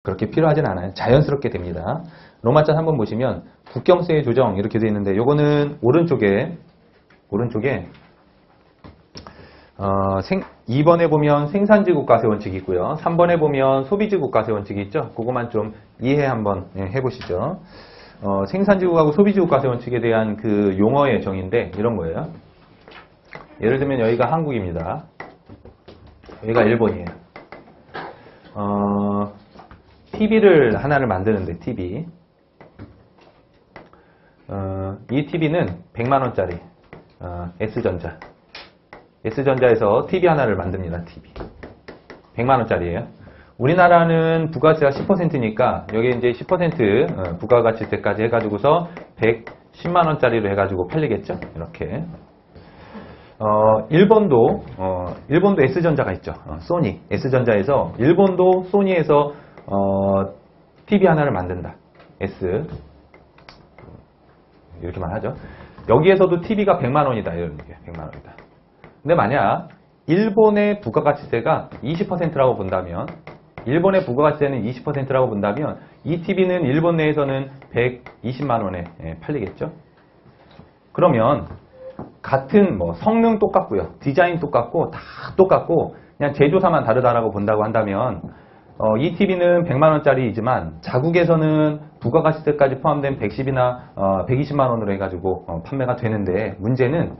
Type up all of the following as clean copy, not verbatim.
그렇게 필요하진 않아요. 자연스럽게 됩니다. 로마자 한번 보시면 국경세 조정 이렇게 되어 있는데 요거는 오른쪽에 2번에 보면 생산지국 과세 원칙이 있고요. 3번에 보면 소비지국 과세 원칙이 있죠. 그거만 좀 이해 한번 해보시죠. 생산지국하고 소비지국 과세 원칙에 대한 그 용어의 정의인데 이런 거예요. 예를 들면 여기가 한국입니다. 여기가 일본이에요. TV를 하나를 만드는데 TV. 이 TV는 100만원짜리 S전자에서 TV 하나를 만듭니다. TV 100만원짜리예요. 우리나라는 부가세가 10%니까 여기 이제 10% 부가가치세까지 해가지고서 110만원짜리로 해가지고 팔리겠죠. 이렇게. 일본도 S전자가 있죠. 소니 S전자에서 일본도 소니에서 TV 하나를 만든다. S 이렇게만 하죠. 여기에서도 TV가 100만원이다. 이런 얘기예요. 100만원이다. 근데 만약 일본의 부가가치세가 20%라고 본다면 일본의 부가가치세는 20%라고 본다면 이 TV는 일본 내에서는 120만원에 팔리겠죠. 그러면 같은 뭐 성능 똑같고요. 디자인 똑같고 다 똑같고 그냥 제조사만 다르다라고 본다고 한다면 이 TV는 100만원짜리이지만 자국에서는 부가가치세까지 포함된 110이나 120만원으로 해가지고 판매가 되는데 문제는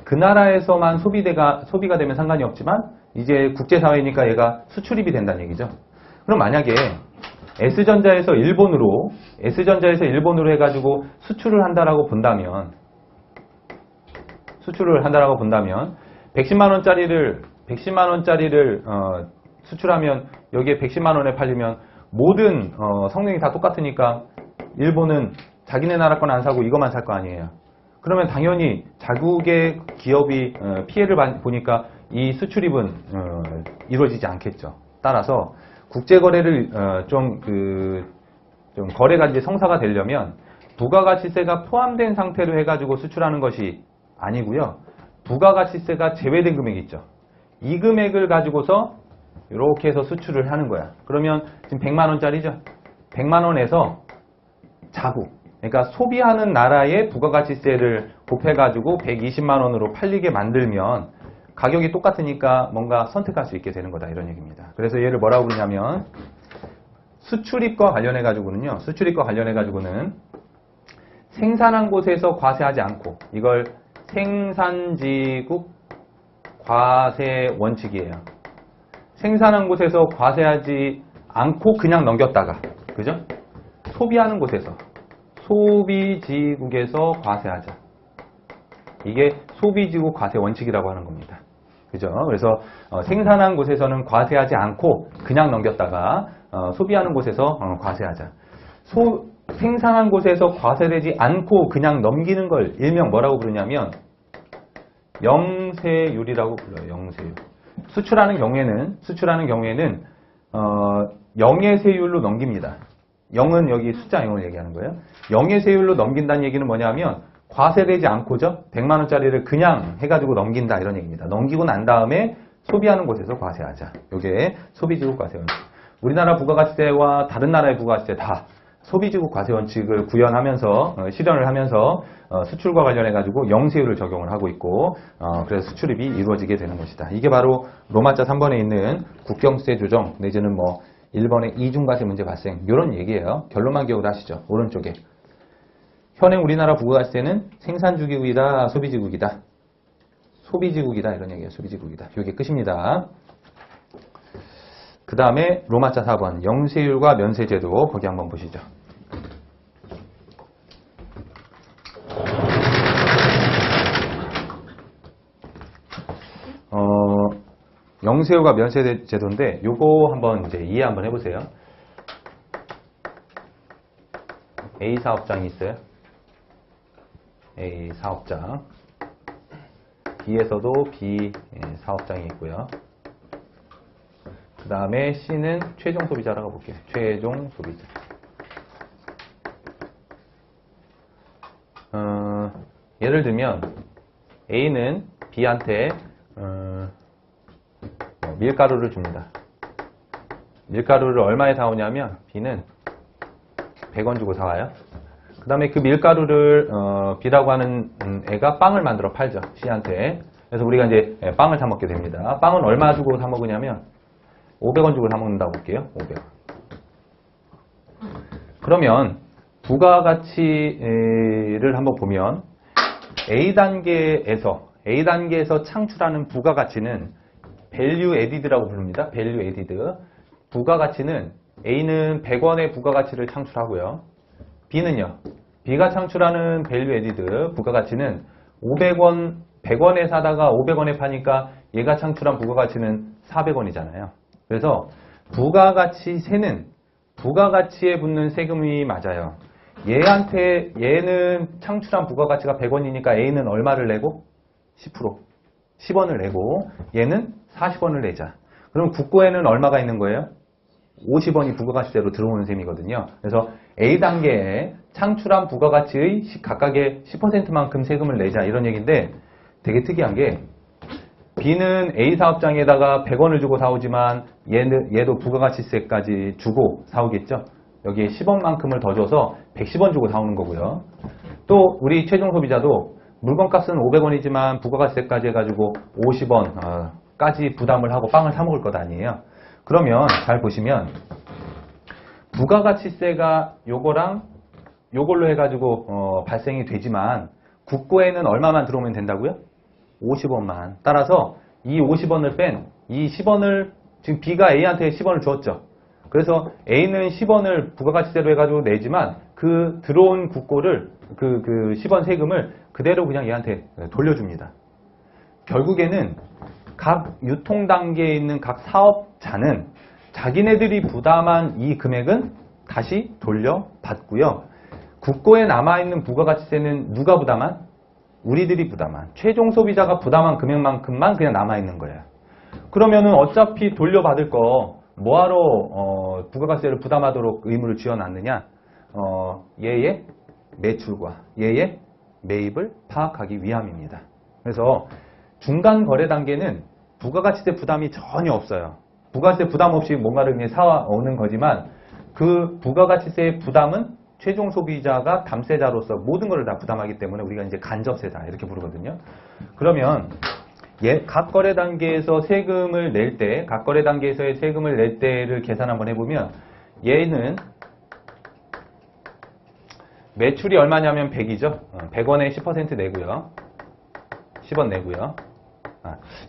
그 나라에서만 소비가 되면 상관이 없지만 이제 국제사회니까 얘가 수출입이 된다는 얘기죠. 그럼 만약에 S전자에서 일본으로 해가지고 수출을 한다라고 본다면 110만원짜리를 수출하면 여기에 110만원에 팔리면 모든 성능이 다 똑같으니까 일본은 자기네 나라 건 안 사고 이것만 살 거 아니에요. 그러면 당연히 자국의 기업이 피해를 보니까 이 수출입은 이루어지지 않겠죠. 따라서 국제거래를 좀 거래가 이제 성사가 되려면 부가가치세가 포함된 상태로 해가지고 수출하는 것이 아니고요. 부가가치세가 제외된 금액이 있죠. 이 금액을 가지고서 이렇게 해서 수출을 하는 거야. 그러면 지금 100만원짜리죠. 100만원에서 자국, 그러니까 소비하는 나라의 부가가치세를 곱해가지고 120만원으로 팔리게 만들면 가격이 똑같으니까 뭔가 선택할 수 있게 되는 거다. 이런 얘기입니다. 그래서 얘를 뭐라고 부르냐면 수출입과 관련해가지고는 생산한 곳에서 과세하지 않고 이걸 생산지국 과세 원칙이에요. 생산한 곳에서 과세하지 않고 그냥 넘겼다가, 그죠? 소비하는 곳에서, 소비지국에서 과세하자. 이게 소비지국 과세 원칙이라고 하는 겁니다. 그죠? 그래서 생산한 곳에서는 과세하지 않고 그냥 넘겼다가 소비하는 곳에서 과세하자. 생산한 곳에서 과세되지 않고 그냥 넘기는 걸 일명 뭐라고 부르냐면 영세율이라고 불러요. 영세율. 수출하는 경우에는 영예세율로 넘깁니다. 0은 여기 숫자 0을 얘기하는 거예요. 영예세율로 넘긴다는 얘기는 뭐냐면 과세되지 않고죠. 100만원짜리를 그냥 해가지고 넘긴다 이런 얘기입니다. 넘기고 난 다음에 소비하는 곳에서 과세하자. 이게 소비지국 과세 원칙. 우리나라 부가가치세와 다른 나라의 부가가치세 다 소비지국 과세 원칙을 구현하면서 실현을 하면서 수출과 관련해가지고 영세율을 적용을 하고 있고 그래서 수출입이 이루어지게 되는 것이다. 이게 바로 로마자 3번에 있는 국경세 조정 내지는 뭐 1번의 이중과세 문제 발생 이런 얘기예요. 결론만 기억을 하시죠. 오른쪽에. 현행 우리나라 부가가치세는 생산주기국이다, 소비지국이다. 소비지국이다 이런 얘기예요. 소비지국이다. 이게 끝입니다. 그 다음에 로마자 4번 영세율과 면세제도 거기 한번 보시죠. 영세율과 면세제도인데 요거 한번 이제 이해 한번 해보세요. A 사업장이 있어요. A 사업장. B에서도 B 사업장이 있고요. 그 다음에 C는 최종 소비자라고 볼게요. 최종 소비자. 예를 들면 A는 B한테 밀가루를 줍니다. 밀가루를 얼마에 사오냐면 B는 100원 주고 사와요. 그 다음에 그 밀가루를 B라고 하는 애가 빵을 만들어 팔죠. C한테. 그래서 우리가 이제 빵을 사 먹게 됩니다. 빵은 얼마 주고 사 먹으냐면 500원 주고 사 먹는다고 볼게요. 500원. 그러면 부가가치를 한번 보면 A단계에서 창출하는 부가가치는 value added라고 부릅니다. value added. 부가가치는 A는 100원의 부가가치를 창출하고요. B는요. B가 창출하는 value added 부가가치는 500원, 100원에 사다가 500원에 파니까 얘가 창출한 부가가치는 400원이잖아요. 그래서 부가가치 세는 부가가치에 붙는 세금이 맞아요. 얘는 창출한 부가가치가 100원이니까 A는 얼마를 내고? 10%. 10원을 내고 얘는 40원을 내자. 그럼 국고에는 얼마가 있는 거예요? 50원이 부가가치대로 들어오는 셈이거든요. 그래서 A단계에 창출한 부가가치의 각각의 10%만큼 세금을 내자 이런 얘기인데 되게 특이한 게 B는 A 사업장에다가 100원을 주고 사오지만 얘도 부가가치세까지 주고 사오겠죠. 여기에 10원만큼을 더 줘서 110원 주고 사오는 거고요. 또 우리 최종 소비자도 물건값은 500원이지만 부가가치세까지 해가지고 50원까지 부담을 하고 빵을 사 먹을 것 아니에요. 그러면 잘 보시면 부가가치세가 요거랑 요걸로 해가지고 발생이 되지만 국고에는 얼마만 들어오면 된다고요? 50원만. 따라서 이 50원을 뺀 이 10원을 지금 B가 A한테 10원을 줬죠. 그래서 A는 10원을 부가가치세로 해가지고 내지만 그 들어온 국고를 그 10원 세금을 그대로 그냥 얘한테 돌려줍니다. 결국에는 각 유통 단계에 있는 각 사업자는 자기네들이 부담한 이 금액은 다시 돌려받고요. 국고에 남아있는 부가가치세는 누가 부담한? 우리들이 부담한. 최종 소비자가 부담한 금액만큼만 그냥 남아있는 거예요. 그러면은 어차피 돌려받을 거 뭐하러 부가가치세를 부담하도록 의무를 지어놨느냐? 얘의 매출과 얘의 매입을 파악하기 위함입니다. 그래서 중간 거래 단계는 부가가치세 부담이 전혀 없어요. 부가가치세 부담 없이 뭔가를 그냥 사오는 거지만 그 부가가치세의 부담은 최종 소비자가 담세자로서 모든 것을 다 부담하기 때문에 우리가 이제 간접세다 이렇게 부르거든요. 그러면 각 거래 단계에서 세금을 낼 때, 각 거래 단계에서의 세금을 낼 때를 계산 한번 해보면 얘는 매출이 얼마냐면 100이죠. 100원에 10% 내고요. 10원 내고요.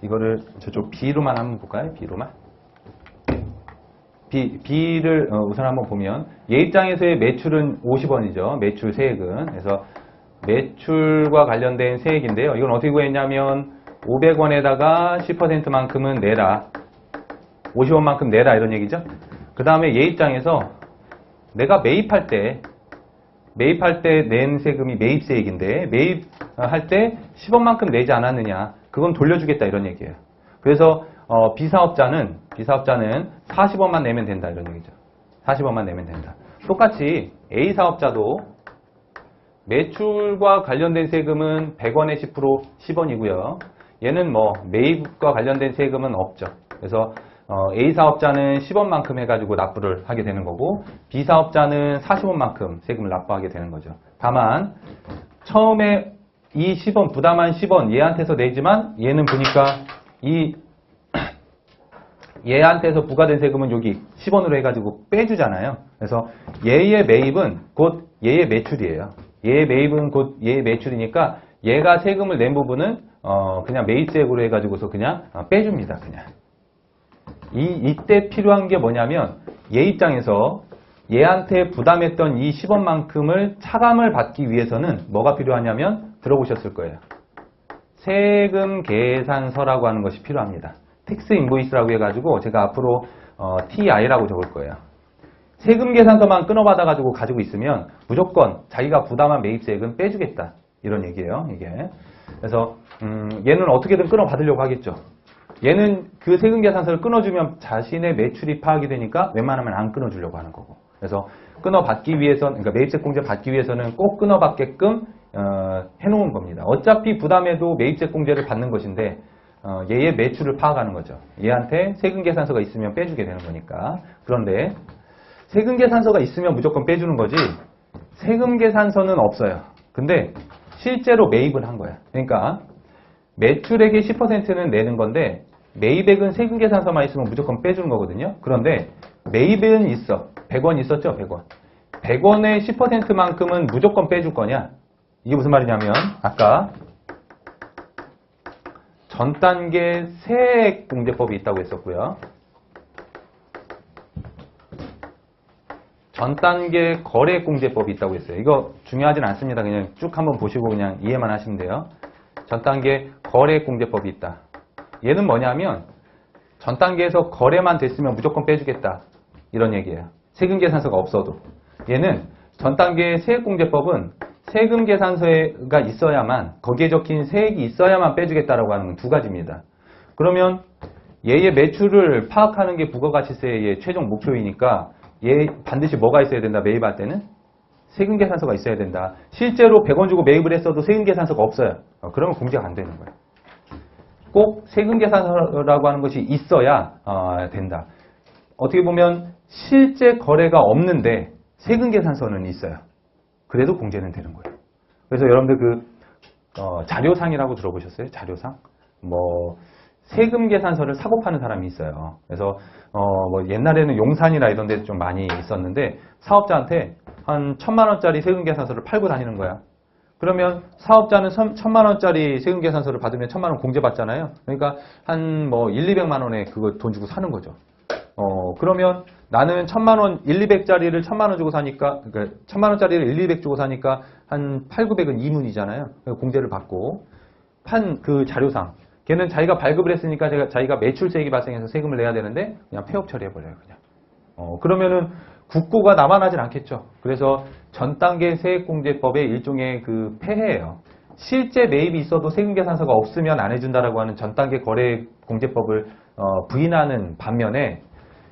이거를 저쪽 B로만 한번 볼까요? B로만. B를 우선 한번 보면 얘 입장에서의 매출은 50원이죠. 매출 세액은. 그래서 매출과 관련된 세액인데요. 이건 어떻게 구했냐면 500원에다가 10%만큼은 내라. 50원만큼 내라 이런 얘기죠. 그 다음에 얘 입장에서 내가 매입할 때 낸 세금이 매입세액인데 매입할 때 10원만큼 내지 않았느냐. 그건 돌려주겠다 이런 얘기예요. 그래서 B사업자는 40원만 내면 된다 이런 얘기죠. 40원만 내면 된다. 똑같이 A사업자도 매출과 관련된 세금은 100원에 10% 10원이고요. 얘는 뭐 매입과 관련된 세금은 없죠. 그래서 A사업자는 10원만큼 해가지고 납부를 하게 되는 거고 B사업자는 40원만큼 세금을 납부하게 되는 거죠. 다만 처음에 이 10원 부담한 10원 얘한테서 내지만 얘는 보니까 얘한테서 부과된 세금은 여기 10원으로 해가지고 빼주잖아요. 그래서 얘의 매입은 곧 얘의 매출이에요. 얘의 매입은 곧 얘의 매출이니까 얘가 세금을 낸 부분은 그냥 매입세액으로 해가지고서 그냥 빼줍니다. 그냥. 이때 필요한 게 뭐냐면 얘 입장에서 얘한테 부담했던 이 10원만큼을 차감을 받기 위해서는 뭐가 필요하냐면 들어보셨을 거예요. 세금 계산서라고 하는 것이 필요합니다. 텍스 인보이스라고 해가지고 제가 앞으로 TI라고 적을 거예요. 세금 계산서만 끊어받아가지고 가지고 있으면 무조건 자기가 부담한 매입세액은 빼주겠다 이런 얘기예요. 이게. 그래서 얘는 어떻게든 끊어받으려고 하겠죠. 얘는 그 세금 계산서를 끊어주면 자신의 매출이 파악이 되니까 웬만하면 안 끊어주려고 하는 거고. 그래서 끊어받기 위해서는, 그러니까 매입세 공제 받기 위해서는 꼭 끊어받게끔 해놓은 겁니다. 어차피 부담해도 매입세 공제를 받는 것인데 얘의 매출을 파악하는 거죠. 얘한테 세금계산서가 있으면 빼주게 되는 거니까. 그런데 세금계산서가 있으면 무조건 빼주는 거지 세금계산서는 없어요. 근데 실제로 매입을 한 거야. 그러니까 매출액의 10%는 내는 건데 매입액은 세금계산서만 있으면 무조건 빼주는 거거든요. 그런데 매입은 있어. 100원 있었죠? 100원. 100원의 10%만큼은 무조건 빼줄 거냐? 이게 무슨 말이냐면 아까 전 단계 세액공제법이 있다고 했었고요. 전 단계 거래공제법이 있다고 했어요. 이거 중요하진 않습니다. 그냥 쭉 한번 보시고 그냥 이해만 하시면 돼요. 전 단계 거래공제법이 있다. 얘는 뭐냐면 전 단계에서 거래만 됐으면 무조건 빼주겠다. 이런 얘기예요. 세금계산서가 없어도. 얘는 전 단계 세액공제법은 세금계산서가 있어야만 거기에 적힌 세액이 있어야만 빼주겠다라고 하는 건 두 가지입니다. 그러면 얘의 매출을 파악하는 게 부가가치세의 최종 목표이니까 얘 반드시 뭐가 있어야 된다. 매입할 때는 세금계산서가 있어야 된다. 실제로 100원 주고 매입을 했어도 세금계산서가 없어요. 그러면 공제가 안 되는 거예요. 꼭 세금계산서라고 하는 것이 있어야 된다. 어떻게 보면 실제 거래가 없는데 세금계산서는 있어요. 그래도 공제는 되는 거예요. 그래서 여러분들 자료상이라고 들어보셨어요? 자료상? 세금계산서를 사고 파는 사람이 있어요. 그래서 옛날에는 용산이나 이런 데도 좀 많이 있었는데 사업자한테 한 1,000만 원짜리 세금계산서를 팔고 다니는 거야. 그러면 사업자는 1,000만 원짜리 세금계산서를 받으면 1,000만 원 공제받잖아요. 그러니까 한 200만 원에 그거 돈 주고 사는 거죠. 그러면 나는 1,000만 원, 200짜리를 1,000만 원 주고 사니까, 그러니까 1,000만 원짜리를 200 주고 사니까 한 8,900은 이문이잖아요. 공제를 받고 판 그 자료상. 걔는 자기가 발급을 했으니까 자기가 매출세액이 발생해서 세금을 내야 되는데 그냥 폐업 처리해버려요. 그냥. 그러면은 국고가 남아나질 않겠죠. 그래서 전 단계 세액공제법의 일종의 그 폐해예요. 실제 매입이 있어도 세금계산서가 없으면 안 해준다라고 하는 전 단계 거래공제법을 부인하는 반면에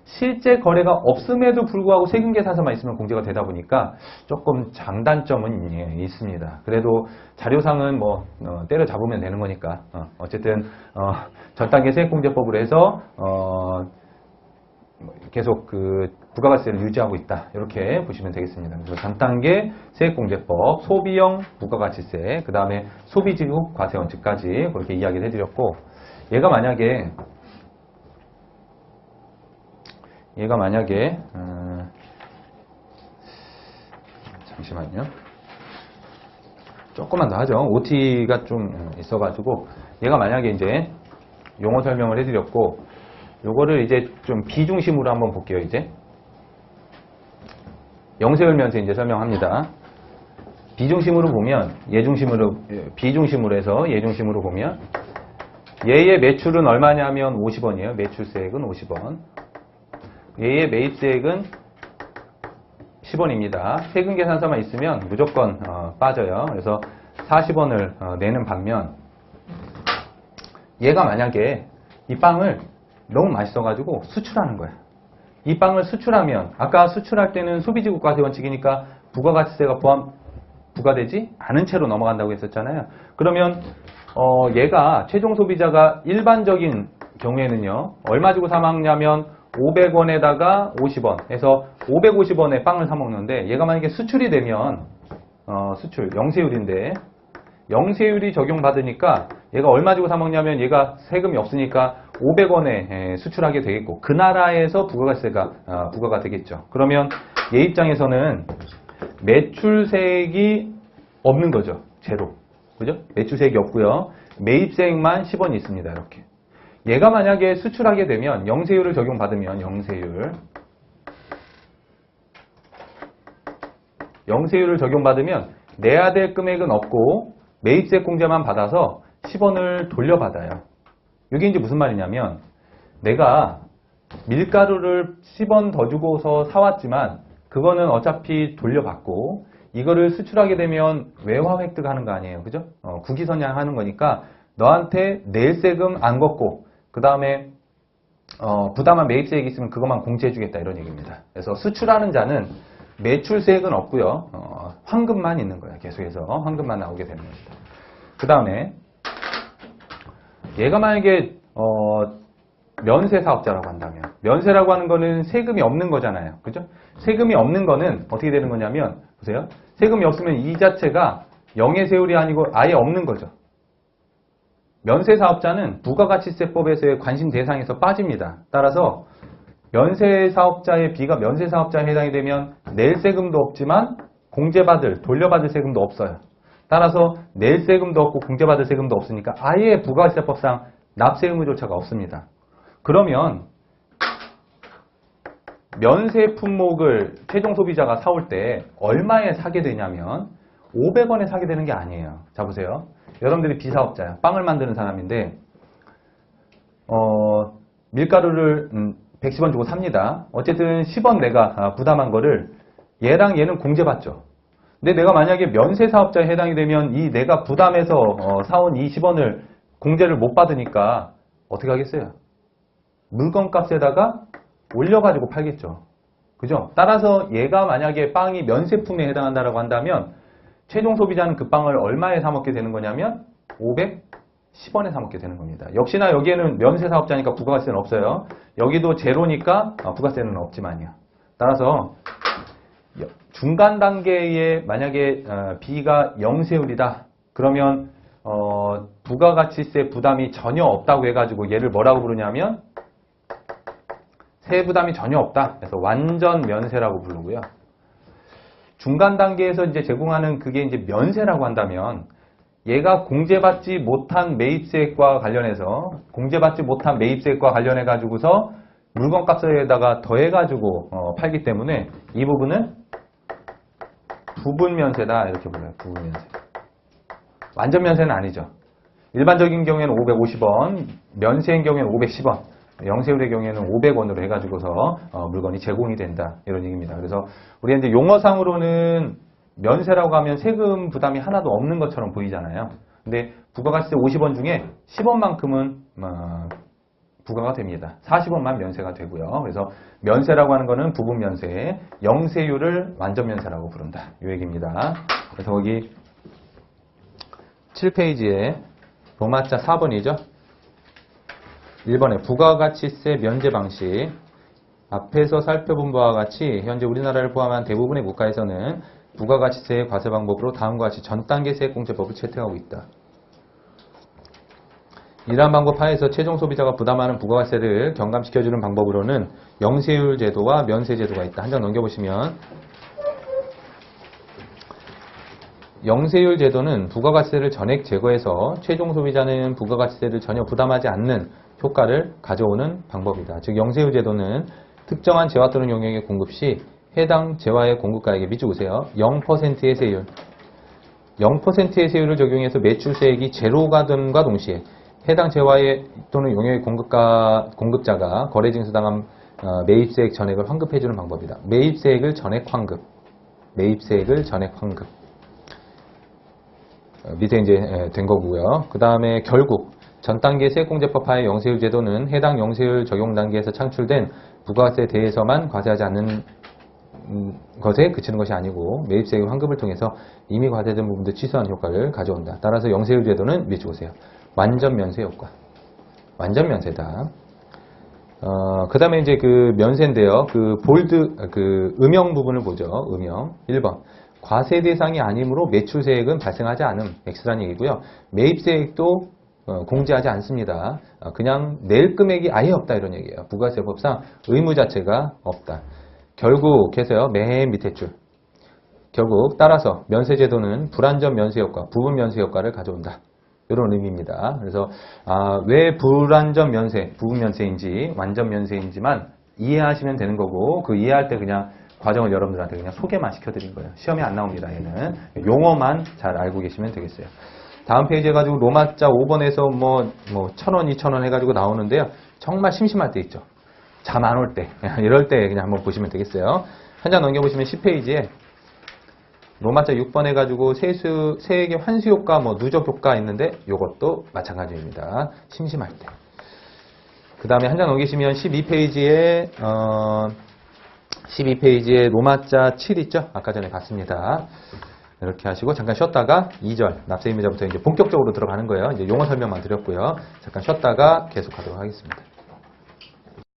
실제 거래가 없음에도 불구하고 세금계산서만 있으면 공제가 되다 보니까 조금 장단점은 있습니다. 그래도 자료상은 때려잡으면 되는 거니까 어쨌든 전 단계 세액공제법으로 해서 계속 그 부가가치세를 유지하고 있다. 이렇게 보시면 되겠습니다. 그래서 전 단계 세액공제법, 소비형 부가가치세, 그 다음에 소비지급 과세원칙까지 그렇게 이야기를 해드렸고, 얘가 만약에 잠시만요. 조금만 더 하죠. OT가 좀 있어가지고 얘가 만약에 이제 용어 설명을 해드렸고, 요거를 이제 좀 비중심으로 한번 볼게요. 이제 영세울면서 이제 설명합니다. 비중심으로 보면 비중심으로 해서 예중심으로 보면 얘의 매출은 얼마냐면 50원이에요. 매출세액은 50원. 얘의 매입세액은 10원입니다. 세금계산서만 있으면 무조건 빠져요. 그래서 40원을 내는 반면 얘가 만약에 이 빵을 너무 맛있어가지고 수출하는 거야. 이 빵을 수출하면 아까 수출할 때는 소비지급과세 원칙이니까 부가가치세가 부과되지 않은 채로 넘어간다고 했었잖아요. 그러면 얘가 최종 소비자가 일반적인 경우에는요. 얼마 주고 사 먹냐면 500원에다가 50원 해서 550원에 빵을 사 먹는데, 얘가 만약에 수출이 되면 수출 영세율인데 영세율이 적용받으니까 얘가 얼마 주고 사 먹냐면 얘가 세금이 없으니까 500원에 수출하게 되겠고, 그 나라에서 부가가치세가 부과가 되겠죠. 그러면 얘 입장에서는 매출세액이 없는 거죠. 제로. 그죠? 매출세액이 없고요. 매입세액만 10원이 있습니다. 이렇게. 얘가 만약에 수출하게 되면 영세율을 적용받으면 영세율을 적용받으면 내야 될 금액은 없고 매입세 공제만 받아서 10원을 돌려받아요. 이게 이제 무슨 말이냐면 내가 밀가루를 10원 더 주고서 사왔지만 그거는 어차피 돌려받고 이거를 수출하게 되면 외화 획득하는 거 아니에요. 그죠? 국위선양하는 거니까 너한테 낼 세금 안 걷고 그 다음에 부담한 매입세액이 있으면 그것만 공제해주겠다 이런 얘기입니다. 그래서 수출하는 자는 매출세액은 없고요. 황금만 있는 거예요. 계속해서 황금만 나오게 되는 겁니다. 그 다음에 얘가 만약에 면세 사업자라고 한다면, 면세라고 하는 거는 세금이 없는 거잖아요. 그죠? 세금이 없는 거는 어떻게 되는 거냐면, 보세요. 세금이 없으면 이 자체가 영해세율이 아니고 아예 없는 거죠. 면세 사업자는 부가가치세법에서의 관심 대상에서 빠집니다. 따라서 면세 사업자의 비가 면세 사업자에 해당이 되면 낼 세금도 없지만 공제받을, 돌려받을 세금도 없어요. 따라서 낼 세금도 없고 공제받을 세금도 없으니까 아예 부가가치세법상 납세 의무조차가 없습니다. 그러면 면세 품목을 최종 소비자가 사올 때 얼마에 사게 되냐면 500원에 사게 되는 게 아니에요. 자 보세요. 여러분들이 비사업자야. 빵을 만드는 사람인데 밀가루를 110원 주고 삽니다. 어쨌든 10원 내가 부담한 거를 얘랑 얘는 공제받죠. 근데 내가 만약에 면세 사업자에 해당이 되면 이 내가 부담해서 사온 이 10원을 공제를 못 받으니까 어떻게 하겠어요? 물건값에다가 올려가지고 팔겠죠. 그죠? 따라서 얘가 만약에 빵이 면세품에 해당한다라고 한다면 최종 소비자는 그 빵을 얼마에 사 먹게 되는 거냐면 510원에 사 먹게 되는 겁니다. 역시나 여기에는 면세 사업자니까 부가가치세는 없어요. 여기도 제로니까 부가세는 없지만요. 따라서 중간 단계에 만약에 B가 영세율이다. 그러면 부가가치세 부담이 전혀 없다고 해가지고 얘를 뭐라고 부르냐면 세부 부담이 전혀 없다. 그래서 완전 면세라고 부르고요. 중간 단계에서 이제 제공하는 그게 이제 면세라고 한다면 얘가 공제받지 못한 매입세액과 관련해서 공제받지 못한 매입세액과 관련해 가지고서 물건값에다가 더해 가지고 팔기 때문에 이 부분은 부분 면세다 이렇게 불러요. 부분 면세. 완전 면세는 아니죠. 일반적인 경우에는 550원, 면세인 경우에는 510원. 영세율의 경우에는 500원으로 해가지고서 물건이 제공이 된다 이런 얘기입니다. 그래서 우리가 이제 용어상으로는 면세라고 하면 세금 부담이 하나도 없는 것처럼 보이잖아요. 근데 부가가치세 50원 중에 10원만큼은 부과가 됩니다. 40원만 면세가 되고요. 그래서 면세라고 하는 거는 부분 면세, 영세율을 완전 면세라고 부른다 이 얘기입니다. 그래서 거기 7페이지에 로마자 4번이죠. 1번에 부가가치세 면제 방식. 앞에서 살펴본 바와 같이 현재 우리나라를 포함한 대부분의 국가에서는 부가가치세의 과세 방법으로 다음과 같이 전 단계 세액공제법을 채택하고 있다. 이러한 방법 하에서 최종 소비자가 부담하는 부가가세를 경감시켜주는 방법으로는 영세율 제도와 면세 제도가 있다. 한 장 넘겨보시면 영세율 제도는 부가가치세를 전액 제거해서 최종 소비자는 부가가치세를 전혀 부담하지 않는 효과를 가져오는 방법이다. 즉 영세율 제도는 특정한 재화 또는 용역의 공급 시 해당 재화의 공급가에게 미치우세요. 0%의 세율. 0%의 세율을 적용해서 매출세액이 제로가 됨과 동시에 해당 재화의 또는 용역의 공급자가 거래징수당한 매입세액 전액을 환급해주는 방법이다. 매입세액을 전액 환급. 매입세액을 전액 환급. 밑에 이제 된 거고요. 그 다음에 결국 전 단계 세액공제법 하의 영세율 제도는 해당 영세율 적용 단계에서 창출된 부가세에 대해서만 과세하지 않는 것에 그치는 것이 아니고 매입세액 환급을 통해서 이미 과세된 부분도 취소하는 효과를 가져온다. 따라서 영세율 제도는 위에 보세요. 완전 면세 효과. 완전 면세다. 그 다음에 이제 그 면세인데요. 그 볼드, 그 음영 부분을 보죠. 음영. 1번. 과세 대상이 아니므로 매출세액은 발생하지 않음. X라는 얘기고요. 매입세액도 공제하지 않습니다. 그냥 낼 금액이 아예 없다 이런 얘기예요. 부가세법상 의무 자체가 없다. 결국 해서요. 맨 밑에 줄. 결국 따라서 면세제도는 불완전 면세효과, 부분 면세효과를 가져온다. 이런 의미입니다. 그래서 왜 불완전 면세, 부분 면세인지 완전 면세인지만 이해하시면 되는 거고 그 이해할 때 그냥 과정을 여러분들한테 그냥 소개만 시켜드린 거예요. 시험에 안 나옵니다. 얘는 용어만 잘 알고 계시면 되겠어요. 다음 페이지 해가지고 로마자 5번에서 뭐 1,000원, 2,000원 해가지고 나오는데요. 정말 심심할 때 있죠. 잠 안 올 때 이럴 때 그냥 한번 보시면 되겠어요. 한 장 넘겨보시면 10페이지에 로마자 6번 해가지고 세액의 환수효과, 누적 효과 있는데 이것도 마찬가지입니다. 심심할 때. 그 다음에 한 장 넘기시면 12페이지에 로마자 7 있죠? 아까 전에 봤습니다. 이렇게 하시고 잠깐 쉬었다가 2절 납세이민자부터 이제 본격적으로 들어가는 거예요. 이제 용어 설명만 드렸고요. 잠깐 쉬었다가 계속하도록 하겠습니다.